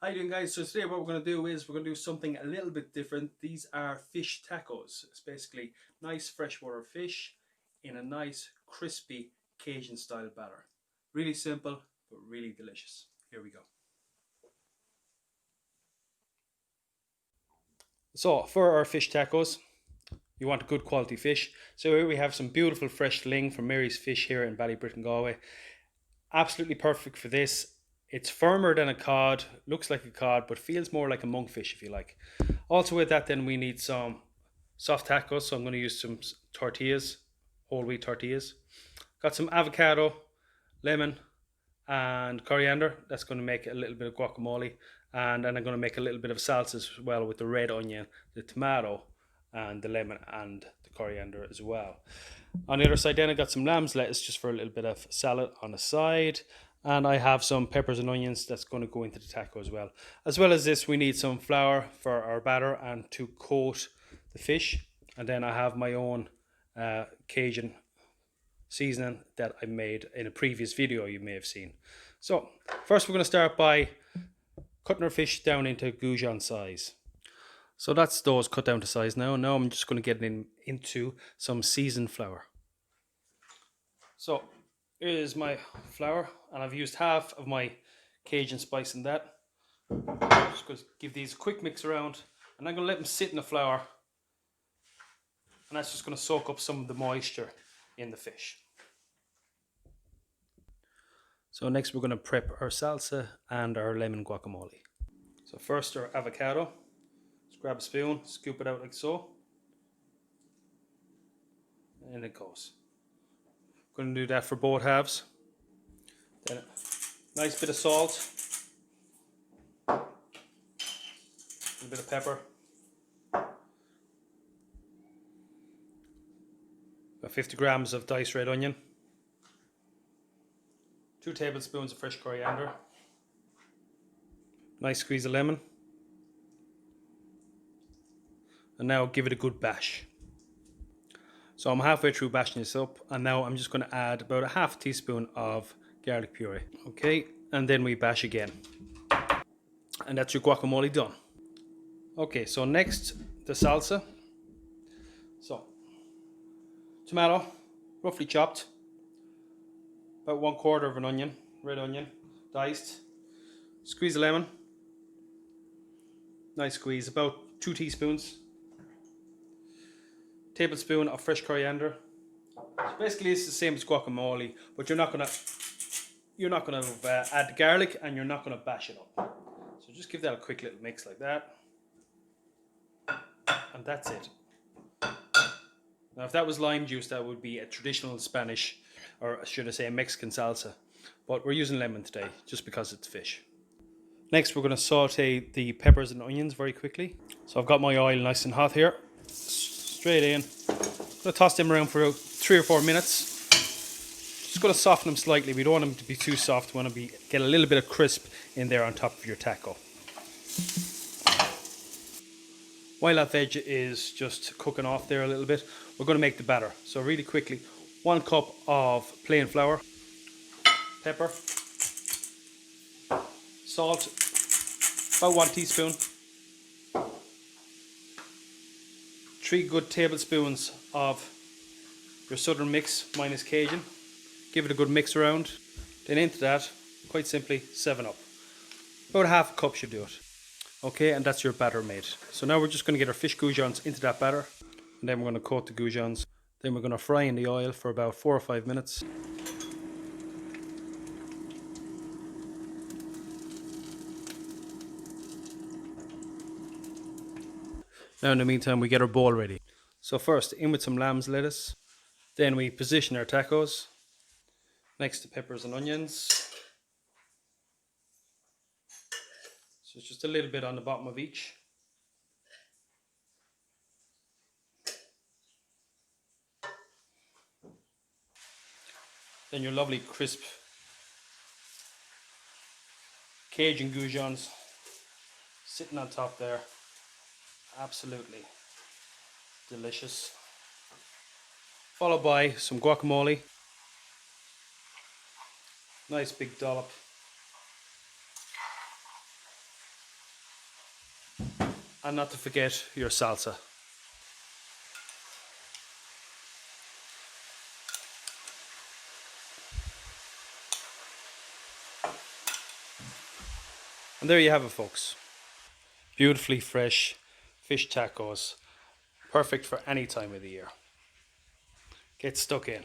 How you doing, guys? So today what we're going to do is we're going to do something a little bit different. These are fish tacos. It's basically nice freshwater fish in a nice crispy Cajun style batter. Really simple but really delicious. Here we go. So for our fish tacos, you want a good quality fish. So here we have some beautiful fresh ling from Mary's Fish here in Ballybritton, Galway. Absolutely perfect for this. It's firmer than a cod, looks like a cod, but feels more like a monkfish if you like. Also with that then we need some soft tacos, so I'm going to use some tortillas, whole wheat tortillas. Got some avocado, lemon and coriander. That's going to make a little bit of guacamole. And then I'm going to make a little bit of salsa as well with the red onion, the tomato and the lemon and the coriander as well. On the other side then I got some lamb's lettuce just for a little bit of salad on the side. And I have some peppers and onions that's going to go into the taco as well. As well as this, we need some flour for our batter and to coat the fish. And then I have my own Cajun seasoning that I made in a previous video you may have seen. So first we're going to start by cutting our fish down into goujon size. So that's those cut down to size now. Now I'm just going to get into some seasoned flour. So here is my flour, and I've used half of my Cajun spice in that. I'm just going to give these a quick mix around, and I'm going to let them sit in the flour, and that's just going to soak up some of the moisture in the fish. So next we're going to prep our salsa and our lemon guacamole. So first our avocado. Just grab a spoon, scoop it out like so, and it goes. Going to do that for both halves. Then a nice bit of salt, a little bit of pepper, about 50 grams of diced red onion, 2 tablespoons of fresh coriander, nice squeeze of lemon, and now give it a good bash. So I'm halfway through bashing this up, and now I'm just going to add about a half teaspoon of garlic puree. Okay, and then we bash again. And that's your guacamole done. Okay, so next the salsa. So tomato, roughly chopped, about 1/4 of an onion, red onion, diced, squeeze a lemon, nice squeeze, about 2 teaspoons, tablespoon of fresh coriander. So basically it's the same as guacamole, but you're not gonna add the garlic, and you're not gonna bash it up. So just give that a quick little mix like that, and that's it. Now if that was lime juice, that would be a traditional Spanish, or should I say a Mexican salsa, but we're using lemon today just because it's fish. Next we're going to saute the peppers and onions very quickly. So I've got my oil nice and hot here, straight in. I'm going to toss them around for about 3 or 4 minutes. Just going to soften them slightly. We don't want them to be too soft. We want to get a little bit of crisp in there on top of your taco. While that veg is just cooking off there a little bit, we're going to make the batter. So really quickly, 1 cup of plain flour, pepper, salt, about 1 teaspoon, 3 good tablespoons of your southern mix minus Cajun. Give it a good mix around. Then into that, quite simply, 7-Up. About half a cup should do it. Okay, and that's your batter made. So now we're just going to get our fish goujons into that batter, and then we're going to coat the goujons. Then we're going to fry in the oil for about 4 or 5 minutes. Now in the meantime we get our bowl ready. So first in with some lamb's lettuce. Then we position our tacos next to peppers and onions. So it's just a little bit on the bottom of each. Then your lovely crisp Cajun goujons sitting on top there. Absolutely delicious. Followed by some guacamole. Nice big dollop. And not to forget your salsa. And there you have it, folks. Beautifully fresh fish tacos. Perfect for any time of the year. Get stuck in.